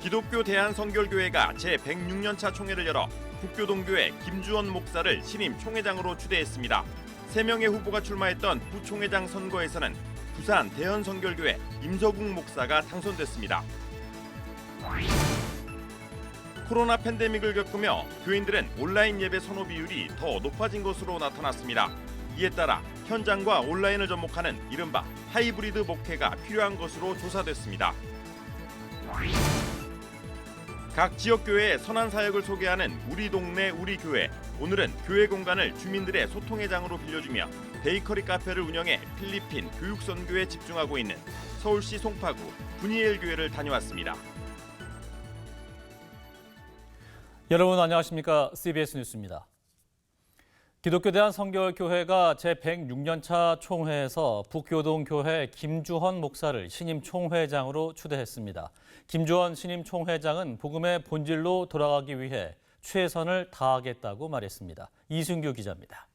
기독교 대한성결교회가 제106년차 총회를 열어 북교동교회 김주원 목사를 신임 총회장으로 추대했습니다. 3명의 후보가 출마했던 부총회장 선거에서는 부산 대한성결교회 임서국 목사가 당선됐습니다. 코로나 팬데믹을 겪으며 교인들은 온라인 예배 선호 비율이 더 높아진 것으로 나타났습니다. 이에 따라 현장과 온라인을 접목하는 이른바 하이브리드 목회가 필요한 것으로 조사됐습니다. 각 지역교회의 선한 사역을 소개하는 우리 동네 우리 교회. 오늘은 교회 공간을 주민들의 소통의 장으로 빌려주며 베이커리 카페를 운영해 필리핀 교육 선교에 집중하고 있는 서울시 송파구 분이엘 교회를 다녀왔습니다. 여러분 안녕하십니까? CBS 뉴스입니다. 기독교 대한성결교회가 제106년차 총회에서 북교동교회 김주헌 목사를 신임 총회장으로 추대했습니다. 김주헌 신임 총회장은 복음의 본질로 돌아가기 위해 최선을 다하겠다고 말했습니다. 이순규 기자입니다.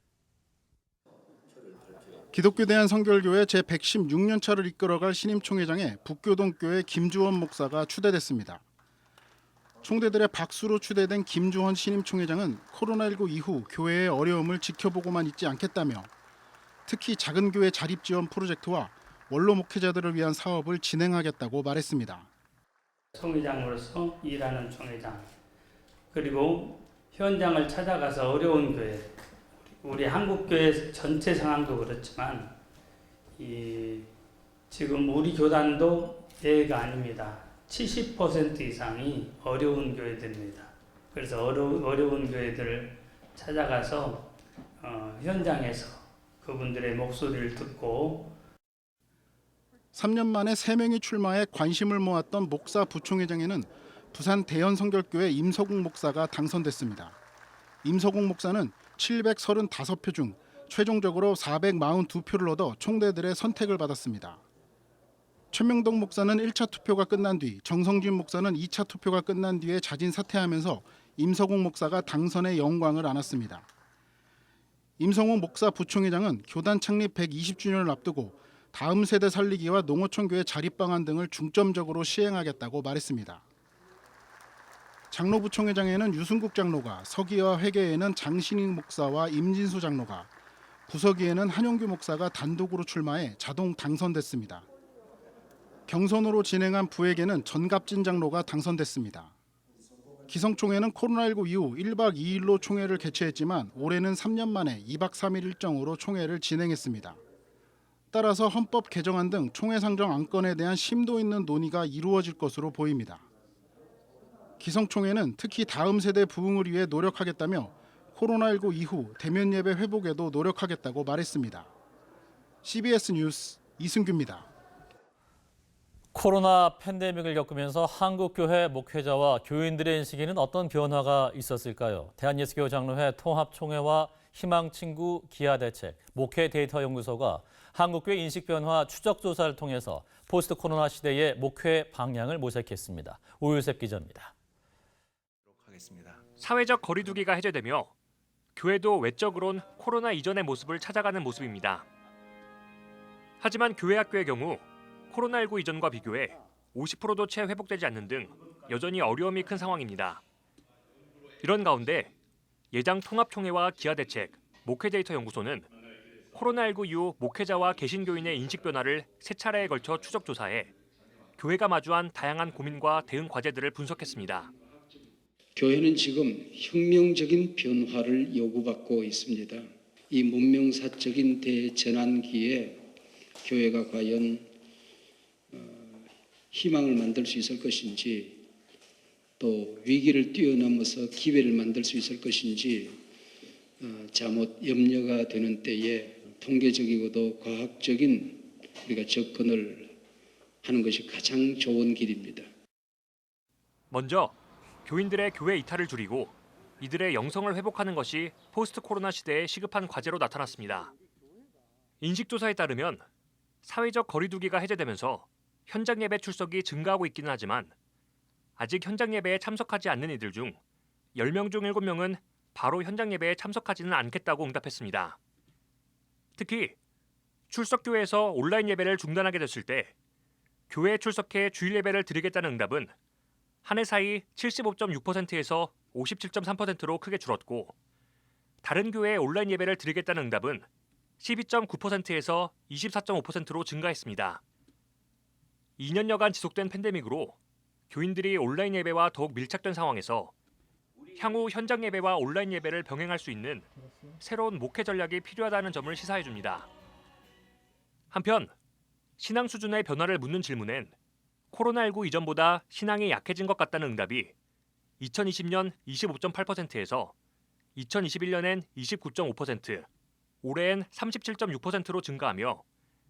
기독교 대한성결교회 제116년차를 이끌어갈 신임 총회장에 북교동교회 김주헌 목사가 추대됐습니다. 총대들의 박수로 추대된 김주헌 신임 총회장은 코로나19 이후 교회의 어려움을 지켜보고만 있지 않겠다며 특히 작은 교회 자립 지원 프로젝트와 원로 목회자들을 위한 사업을 진행하겠다고 말했습니다. 총회장으로서 일하는 총회장, 그리고 현장을 찾아가서 어려운 교회, 우리 한국교회 전체 상황도 그렇지만 지금 우리 교단도 예외가 아닙니다. 70% 이상이 어려운 교회들입니다. 그래서 어려운 교회들을 찾아가서 현장에서 그분들의 목소리를 듣고 3년 만에 3명이 출마해 관심을 모았던 목사 부총회장에는 부산 대연성결교회 임서국 목사가 당선됐습니다. 임서국 목사는 735표 중 최종적으로 442표를 얻어 총대들의 선택을 받았습니다. 최명덕 목사는 1차 투표가 끝난 뒤, 정성진 목사는 2차 투표가 끝난 뒤에 자진 사퇴하면서 임서국 목사가 당선의 영광을 안았습니다. 임성욱 목사 부총회장은 교단 창립 120주년을 앞두고 다음 세대 살리기와 농어촌 교회 자립 방안 등을 중점적으로 시행하겠다고 말했습니다. 장로 부총회장에는 유승국 장로가, 서기와 회계에는 장신익 목사와 임진수 장로가, 부서기에는 한용규 목사가 단독으로 출마해 자동 당선됐습니다. 경선으로 진행한 부회계는 전갑진 장로가 당선됐습니다. 기성총회는 코로나19 이후 1박 2일로 총회를 개최했지만 올해는 3년 만에 2박 3일 일정으로 총회를 진행했습니다. 따라서 헌법 개정안 등 총회 상정 안건에 대한 심도 있는 논의가 이루어질 것으로 보입니다. 기성총회는 특히 다음 세대 부흥을 위해 노력하겠다며 코로나19 이후 대면 예배 회복에도 노력하겠다고 말했습니다. CBS 뉴스 이승규입니다. 코로나 팬데믹을 겪으면서 한국교회 목회자와 교인들의 인식에는 어떤 변화가 있었을까요? 대한예수교 장로회 통합총회와 희망친구 기아대책, 목회 데이터 연구소가 한국교회 인식변화 추적조사를 통해서 포스트 코로나 시대의 목회 방향을 모색했습니다. 오유셉 기자입니다. 사회적 거리두기가 해제되며 교회도 외적으론 코로나 이전의 모습을 찾아가는 모습입니다. 하지만 교회 학교의 경우 코로나19 이전과 비교해 50%도 채 회복되지 않는 등 여전히 어려움이 큰 상황입니다. 이런 가운데 예장 통합총회와 기아대책, 목회데이터 연구소는 코로나19 이후 목회자와 개신교인의 인식 변화를 3차례에 걸쳐 추적 조사해 교회가 마주한 다양한 고민과 대응 과제들을 분석했습니다. 교회는 지금 혁명적인 변화를 요구받고 있습니다. 이 문명사적인 대전환기에 교회가 과연 희망을 만들 수 있을 것인지, 또 위기를 뛰어넘어서 기회를 만들 수 있을 것인지 잠옷 염려가 되는 때에 통계적이고도 과학적인 우리가 접근을 하는 것이 가장 좋은 길입니다. 먼저 교인들의 교회 이탈을 줄이고 이들의 영성을 회복하는 것이 포스트 코로나 시대의 시급한 과제로 나타났습니다. 인식조사에 따르면 사회적 거리두기가 해제되면서 현장 예배 출석이 증가하고 있기는 하지만 아직 현장 예배에 참석하지 않는 이들 중 10명 중 7명은 바로 현장 예배에 참석하지는 않겠다고 응답했습니다. 특히 출석교회에서 온라인 예배를 중단하게 됐을 때 교회에 출석해 주일 예배를 드리겠다는 응답은 한 해 사이 75.6%에서 57.3%로 크게 줄었고 다른 교회에 온라인 예배를 드리겠다는 응답은 12.9%에서 24.5%로 증가했습니다. 2년여간 지속된 팬데믹으로 교인들이 온라인 예배와 더욱 밀착된 상황에서 향후 현장 예배와 온라인 예배를 병행할 수 있는 새로운 목회 전략이 필요하다는 점을 시사해 줍니다. 한편 신앙 수준의 변화를 묻는 질문엔 코로나19 이전보다 신앙이 약해진 것 같다는 응답이 2020년 25.8%에서 2021년엔 29.5%, 올해엔 37.6%로 증가하며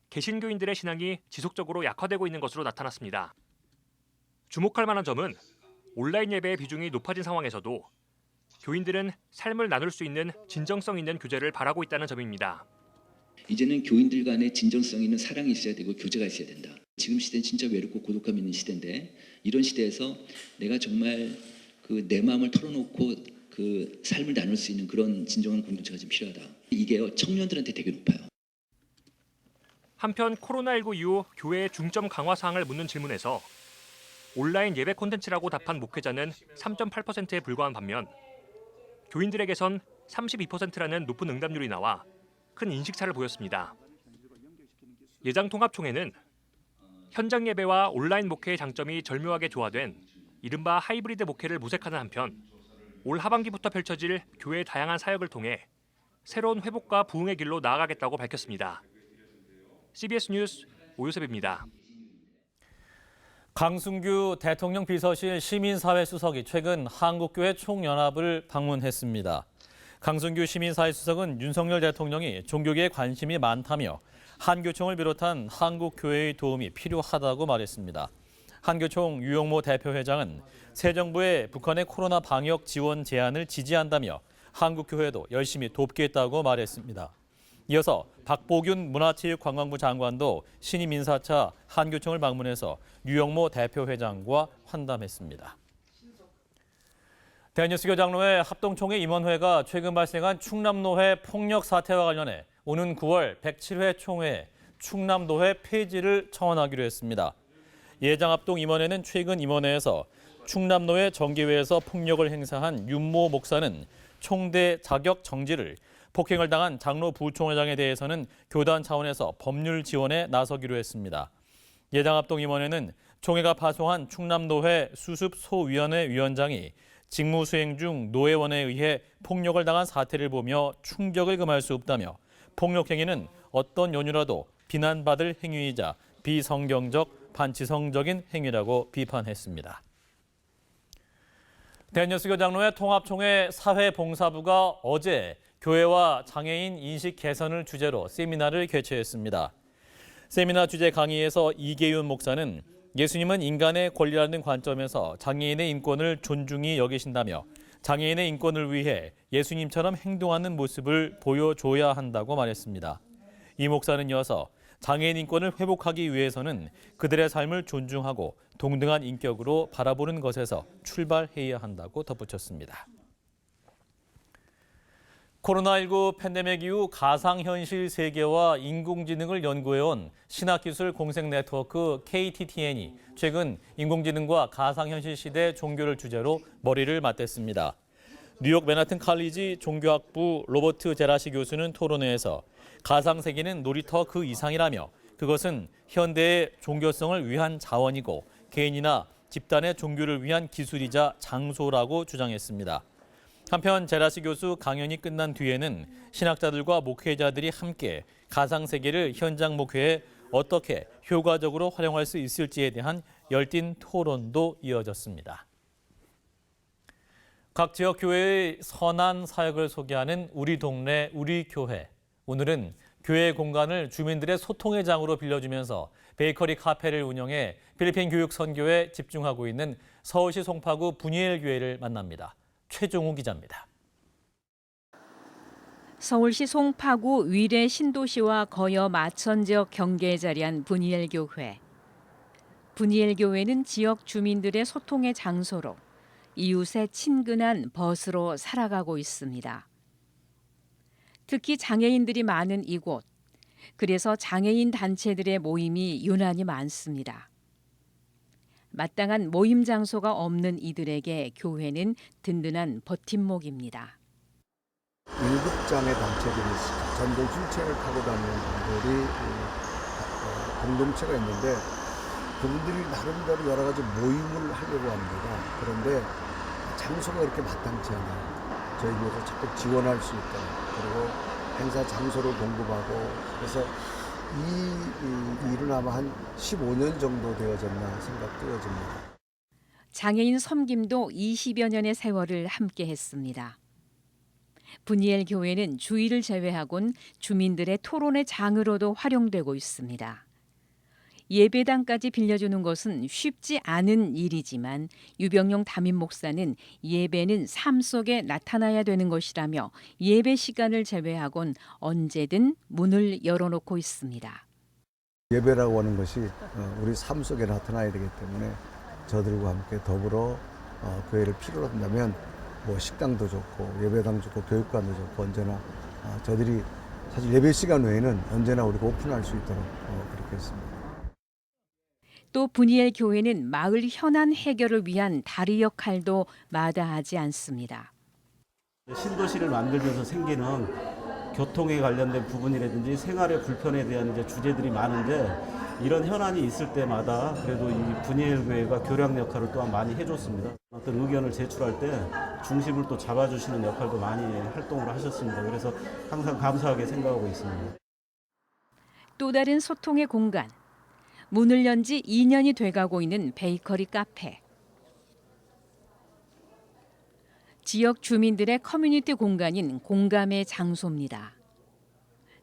개신교인들의 신앙이 지속적으로 약화되고 있는 것으로 나타났습니다. 주목할 만한 점은 온라인 예배의 비중이 높아진 상황에서도 교인들은 삶을 나눌 수 있는 진정성 있는 교제를 바라고 있다는 점입니다. 이제는 교인들 간에 진정성 있는 사랑이 있어야 되고 교제가 있어야 된다. 지금 시대는 진짜 외롭고 고독감 있는 시대인데 이런 시대에서 내가 정말 그 내 마음을 털어놓고 그 삶을 나눌 수 있는 그런 진정한 공동체가 좀 필요하다. 이게 청년들한테 되게 높아요. 한편 코로나19 이후 교회의 중점 강화 사항을 묻는 질문에서 온라인 예배 콘텐츠라고 답한 목회자는 3.8%에 불과한 반면 교인들에게선 32%라는 높은 응답률이 나와 큰 인식차를 보였습니다. 예장통합총회는 현장 예배와 온라인 목회의 장점이 절묘하게 조화된 이른바 하이브리드 목회를 모색하는 한편 올 하반기부터 펼쳐질 교회의 다양한 사역을 통해 새로운 회복과 부흥의 길로 나아가겠다고 밝혔습니다. CBS 뉴스 오요셉입니다. 강승규 대통령 비서실 시민사회 수석이 최근 한국교회 총연합을 방문했습니다. 강승규 시민사회 수석은 윤석열 대통령이 종교계에 관심이 많다며 한교총을 비롯한 한국교회의 도움이 필요하다고 말했습니다. 한교총 유용모 대표회장은 새 정부의 북한의 코로나 방역 지원 제안을 지지한다며 한국교회도 열심히 돕겠다고 말했습니다. 이어서 박보균 문화체육관광부 장관도 신임 인사차 한교총을 방문해서 유용모 대표회장과 환담했습니다. 대한뉴스교 장로회 합동총회 임원회가 최근 발생한 충남노회 폭력 사태와 관련해 오는 9월 107회 총회에 충남노회 폐지를 청원하기로 했습니다. 예장합동 임원회는 최근 임원회에서 충남노회 정기회에서 폭력을 행사한 윤모 목사는 총대 자격 정지를, 폭행을 당한 장로 부총회장에 대해서는 교단 차원에서 법률 지원에 나서기로 했습니다. 예장합동 임원회는 총회가 파송한 충남노회 수습소위원회 위원장이 직무 수행 중 노회원에 의해 폭력을 당한 사태를 보며 충격을 금할 수 없다며 폭력 행위는 어떤 연유라도 비난받을 행위이자 비성경적, 반지성적인 행위라고 비판했습니다. 대한뉴스교 장로회 통합총회 사회봉사부가 어제 교회와 장애인 인식 개선을 주제로 세미나를 개최했습니다. 세미나 주제 강의에서 이계윤 목사는 예수님은 인간의 권리라는 관점에서 장애인의 인권을 존중히 여기신다며 장애인의 인권을 위해 예수님처럼 행동하는 모습을 보여줘야 한다고 말했습니다. 이 목사는 이어서 장애인 인권을 회복하기 위해서는 그들의 삶을 존중하고 동등한 인격으로 바라보는 것에서 출발해야 한다고 덧붙였습니다. 코로나19 팬데믹 이후 가상현실 세계와 인공지능을 연구해온 신학기술공생네트워크 KTTN이 최근 인공지능과 가상현실 시대 종교를 주제로 머리를 맞댔습니다. 뉴욕 맨하튼 칼리지 종교학부 로버트 제라시 교수는 토론회에서 가상세계는 놀이터 그 이상이라며 그것은 현대의 종교성을 위한 자원이고 개인이나 집단의 종교를 위한 기술이자 장소라고 주장했습니다. 한편 제라시 교수 강연이 끝난 뒤에는 신학자들과 목회자들이 함께 가상세계를 현장 목회에 어떻게 효과적으로 활용할 수 있을지에 대한 열띤 토론도 이어졌습니다. 각 지역 교회의 선한 사역을 소개하는 우리 동네 우리 교회. 오늘은 교회 공간을 주민들의 소통의 장으로 빌려주면서 베이커리 카페를 운영해 필리핀 교육 선교에 집중하고 있는 서울시 송파구 분이엘 교회를 만납니다. 최종우 기자입니다. 서울시 송파구 위례 신도시와 거여 마천 지역 경계에 자리한 분이엘 교회. 분이엘 교회는 지역 주민들의 소통의 장소로 이웃의 친근한 벗으로 살아가고 있습니다. 특히 장애인들이 많은 이곳, 그래서 장애인 단체들의 모임이 유난히 많습니다. 마땅한 모임 장소가 없는 이들에게 교회는 든든한 버팀목입니다. 일급장애 단체들이 전동 휠체어를 타고 다니는 분들이 공동체가 있는데 그분들이 나름대로 여러 가지 모임을 하려고 합니다. 그런데 장소가 그렇게 마땅치 않아요. 저희 교회에서 적극 지원할 수 있도록 그리고 행사 장소를 공급하고 그래서 이 일은 아마 한 15년 정도 되어졌나 생각되어집니다. 장애인 섬김도 20여 년의 세월을 함께했습니다. 분이엘 교회는 주일을 제외하곤 주민들의 토론의 장으로도 활용되고 있습니다. 예배당까지 빌려주는 것은 쉽지 않은 일이지만 유병용 담임 목사는 예배는 삶 속에 나타나야 되는 것이라며 예배 시간을 제외하곤 언제든 문을 열어놓고 있습니다. 예배라고 하는 것이 우리 삶 속에 나타나야 되기 때문에 저들과 함께 더불어 교회를 필요로 한다면 뭐 식당도 좋고 예배당 좋고 교육관도 좋고 언제나 저들이 사실 예배 시간 외에는 언제나 우리가 오픈할 수 있도록 그렇게 했습니다. 또 분이엘 교회는 마을 현안 해결을 위한 다리 역할도 마다하지 않습니다. 신도시를 만들면서 생기는 교통에 관련된 부분이라든지 생활의 불편에 대한 이제 주제들이 많은데 이런 현안이 있을 때마다 그래도 이 분이엘 교회가 교량 역할을 또한 많이 해줬습니다. 어떤 의견을 제출할 때 중심을 또 잡아주시는 역할도 많이 활동을 하셨습니다. 그래서 항상 감사하게 생각하고 있습니다. 또 다른 소통의 공간. 문을 연 지 2년이 돼가고 있는 베이커리 카페. 지역 주민들의 커뮤니티 공간인 공감의 장소입니다.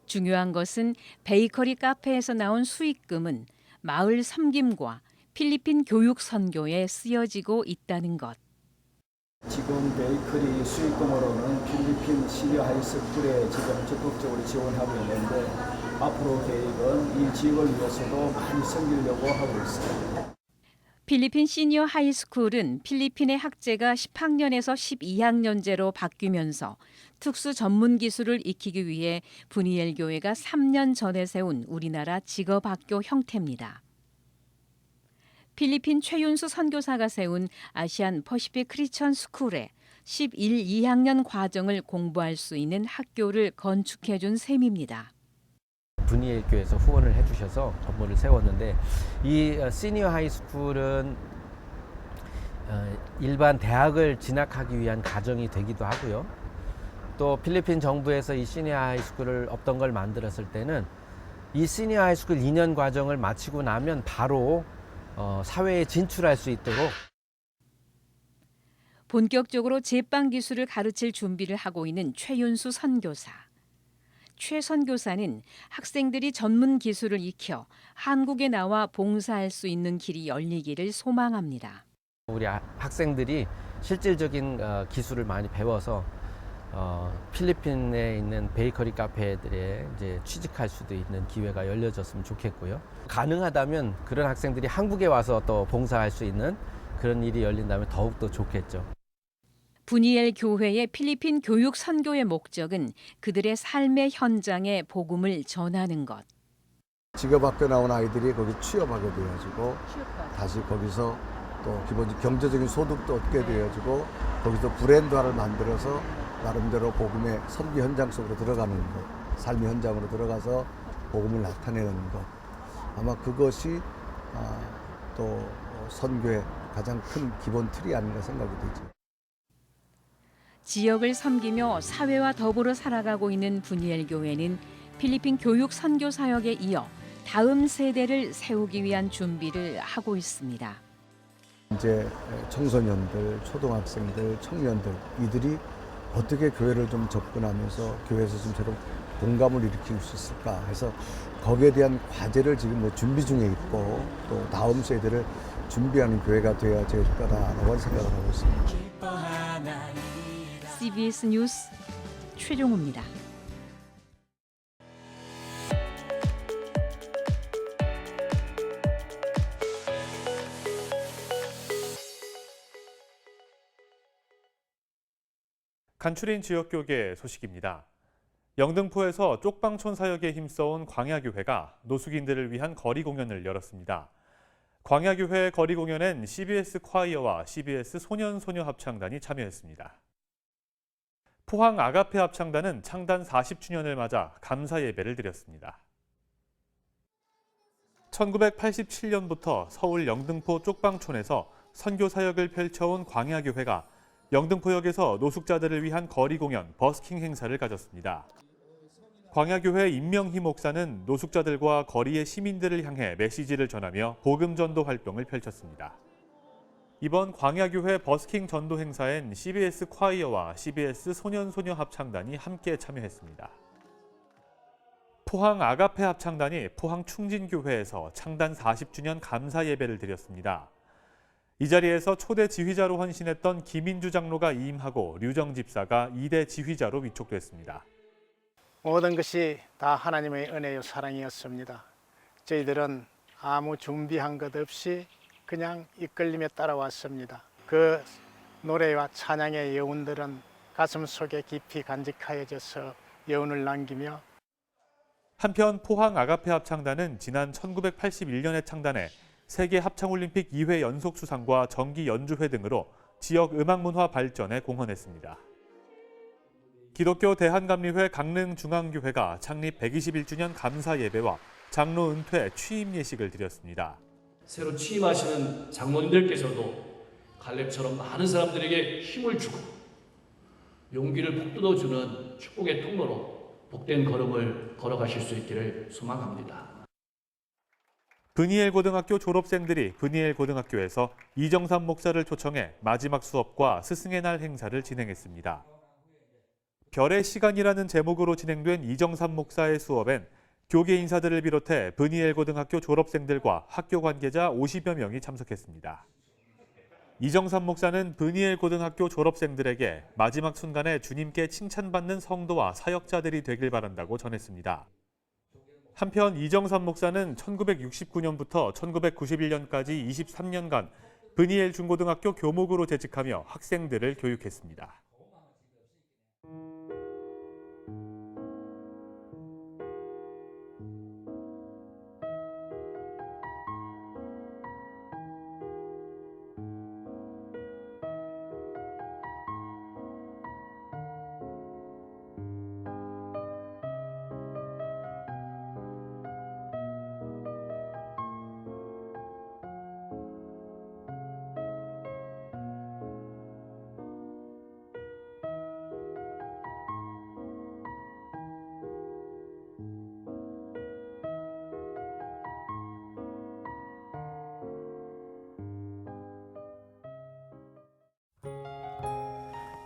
중요한 것은 베이커리 카페에서 나온 수익금은 마을 섬김과 필리핀 교육 선교에 쓰여지고 있다는 것. 지금 베이커리 수익금으로는 필리핀 시니어 하이스쿨에 지금 적극적으로 지원하고 있는데 앞으로 계획은 이 지역을 위해서도 많이 섬기려고 하고 있습니다. 필리핀 시니어 하이스쿨은 필리핀의 학제가 10학년에서 12학년제로 바뀌면서 특수 전문 기술을 익히기 위해 분이엘 교회가 3년 전에 세운 우리나라 직업학교 형태입니다. 필리핀 최윤수 선교사가 세운 아시안 퍼시픽 크리스천 스쿨에 11, 2학년 과정을 공부할 수 있는 학교를 건축해 준 셈입니다. 분이엘 교회에서 후원을 해주셔서 건물을 세웠는데 이 시니어 하이스쿨은 일반 대학을 진학하기 위한 과정이 되기도 하고요. 또 필리핀 정부에서 이 시니어 하이스쿨을 없던 걸 만들었을 때는 이 시니어 하이스쿨 2년 과정을 마치고 나면 바로 사회에 진출할 수 있도록 본격적으로 제빵 기술을 가르칠 준비를 하고 있는 최윤수 선교사. 최 선교사는 학생들이 전문 기술을 익혀 한국에 나와 봉사할 수 있는 길이 열리기를 소망합니다. 우리 학생들이 실질적인 기술을 많이 배워서 필리핀에 있는 베이커리 카페들에 이제 취직할 수도 있는 기회가 열려졌으면 좋겠고요. 가능하다면 그런 학생들이 한국에 와서 또 봉사할 수 있는 그런 일이 열린다면 더욱더 좋겠죠. 분이엘 교회의 필리핀 교육 선교의 목적은 그들의 삶의 현장에 복음을 전하는 것. 직업학교 나온 아이들이 거기 취업하게 되어지고 다시 거기서 또 기본적인 경제적인 소득도 얻게 되어지고 거기서 브랜드화를 만들어서 나름대로 복음의 선교 현장 속으로 들어가는 것, 삶의 현장으로 들어가서 복음을 나타내는 것. 아마 그것이 또 선교의 가장 큰 기본 틀이 아닌가 생각이 되죠. 지역을 섬기며 사회와 더불어 살아가고 있는 분이엘 교회는 필리핀 교육 선교 사역에 이어 다음 세대를 세우기 위한 준비를 하고 있습니다. 이제 청소년들, 초등학생들, 청년들 이들이 어떻게 교회를 좀 접근하면서 교회에서 좀 새로운 공감을 일으킬 수 있을까 해서 거기에 대한 과제를 지금 뭐 준비 중에 있고 또 다음 세대를 준비하는 교회가 되어야 될 거다라고 생각을 하고 있습니다. CBS 뉴스 최종호입니다. 간추린 지역교계 소식입니다. 영등포에서 쪽방촌 사역에 힘써온 광야교회가 노숙인들을 위한 거리 공연을 열었습니다. 광야교회 거리 공연엔 CBS 콰이어와 CBS 소년소녀 합창단이 참여했습니다. 포항 아가페 합창단은 창단 40주년을 맞아 감사 예배를 드렸습니다. 1987년부터 서울 영등포 쪽방촌에서 선교 사역을 펼쳐온 광야교회가 영등포역에서 노숙자들을 위한 거리 공연 버스킹 행사를 가졌습니다. 광야교회 임명희 목사는 노숙자들과 거리의 시민들을 향해 메시지를 전하며 복음 전도 활동을 펼쳤습니다. 이번 광야교회 버스킹 전도 행사엔 CBS 콰이어와 CBS 소년소녀 합창단이 함께 참여했습니다. 포항 아가페 합창단이 포항 충진교회에서 창단 40주년 감사 예배를 드렸습니다. 이 자리에서 초대 지휘자로 헌신했던 김인주 장로가 임하고 류정 집사가 2대 지휘자로 위촉됐습니다. 모든 것이 다 하나님의 은혜요 사랑이었습니다. 저희들은 아무 준비한 것 없이 그냥 이끌림에 따라왔습니다. 그 노래와 찬양의 여운들은 가슴 속에 깊이 간직하여져서 여운을 남기며 한편 포항 아가페 합창단은 지난 1981년에 창단해 세계 합창올림픽 2회 연속 수상과 정기 연주회 등으로 지역 음악문화 발전에 공헌했습니다. 기독교 대한감리회 강릉중앙교회가 창립 121주년 감사 예배와 장로 은퇴 취임 예식을 드렸습니다. 새로 취임하시는 장로님들께서도 갈렙처럼 많은 사람들에게 힘을 주고 용기를 북돋워주는 축복의 통로로 복된 걸음을 걸어가실 수 있기를 소망합니다. 브니엘 고등학교 졸업생들이 브니엘 고등학교에서 이정삼 목사를 초청해 마지막 수업과 스승의 날 행사를 진행했습니다. 별의 시간이라는 제목으로 진행된 이정삼 목사의 수업엔 교계 인사들을 비롯해 브니엘 고등학교 졸업생들과 학교 관계자 50여 명이 참석했습니다. 이정삼 목사는 브니엘 고등학교 졸업생들에게 마지막 순간에 주님께 칭찬받는 성도와 사역자들이 되길 바란다고 전했습니다. 한편 이정삼 목사는 1969년부터 1991년까지 23년간 브니엘 중고등학교 교목으로 재직하며 학생들을 교육했습니다.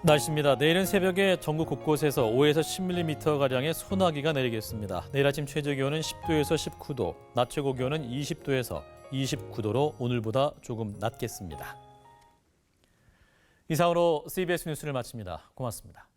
날씨입니다. 내일은 새벽에 전국 곳곳에서 5에서 10mm가량의 소나기가 내리겠습니다. 내일 아침 최저 기온은 10도에서 19도, 낮 최고 기온은 20도에서 29도로 오늘보다 조금 낮겠습니다. 이상으로 CBS 뉴스를 마칩니다. 고맙습니다.